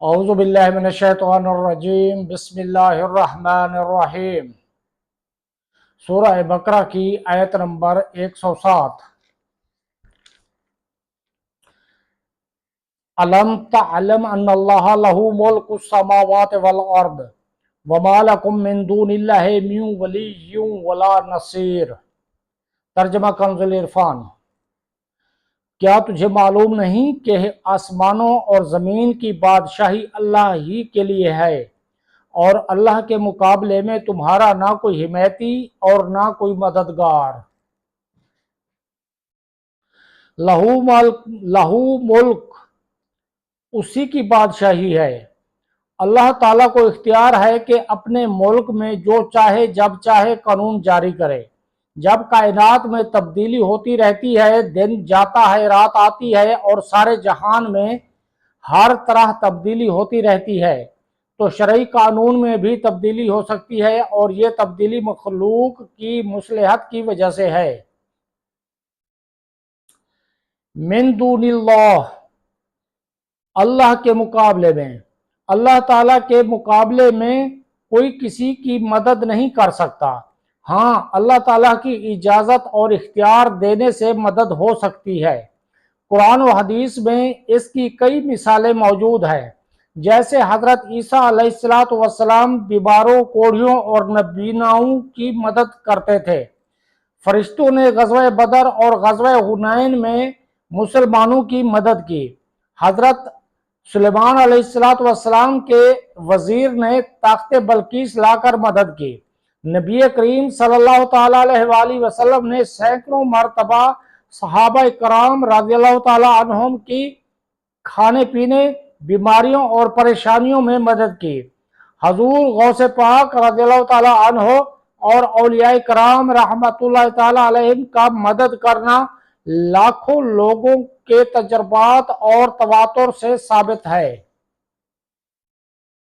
اعوذ باللہ من الشیطان الرجیم، بسم اللہ الرحمن الرحیم۔ سورہ بقرہ کی آیت نمبر 107۔ الم تعلم ان اللہ لہ ملک السماوات والارض وما لکم من دون اللہ من ولی ولا نصیر۔ ترجمہ کنز العرفان۔ کیا تجھے معلوم نہیں کہ آسمانوں اور زمین کی بادشاہی اللہ ہی کے لیے ہے، اور اللہ کے مقابلے میں تمہارا نہ کوئی حمایتی اور نہ کوئی مددگار۔ لہو ملک، اسی کی بادشاہی ہے۔ اللہ تعالیٰ کو اختیار ہے کہ اپنے ملک میں جو چاہے جب چاہے قانون جاری کرے۔ جب کائنات میں تبدیلی ہوتی رہتی ہے، دن جاتا ہے رات آتی ہے، اور سارے جہان میں ہر طرح تبدیلی ہوتی رہتی ہے، تو شرعی قانون میں بھی تبدیلی ہو سکتی ہے، اور یہ تبدیلی مخلوق کی مصلحت کی وجہ سے ہے۔ من دون اللہ، اللہ کے مقابلے میں، اللہ تعالیٰ کے مقابلے میں کوئی کسی کی مدد نہیں کر سکتا۔ ہاں، اللہ تعالیٰ کی اجازت اور اختیار دینے سے مدد ہو سکتی ہے۔ قرآن و حدیث میں اس کی کئی مثالیں موجود ہیں، جیسے حضرت عیسیٰ علیہ السلام بیماروں، کوڑھیوں اور نابیناؤں کی مدد کرتے تھے۔ فرشتوں نے غزوہ بدر اور غزوہ حنین میں مسلمانوں کی مدد کی۔ حضرت سلیمان علیہ السلام کے وزیر نے تخت بلقیس لا کر مدد کی۔ نبی کریم صلی اللہ تعالیٰ علیہ وآلہ وسلم نے سینکڑوں مرتبہ صحابہ کرام رضی اللہ تعالیٰ عنہم کی کھانے پینے، بیماریوں اور پریشانیوں میں مدد کی۔ حضور غوث پاک رضی اللہ تعالیٰ عنہ اور اولیاء کرام رحمت اللہ تعالیٰ علیہم کا مدد کرنا لاکھوں لوگوں کے تجربات اور تواتر سے ثابت ہے۔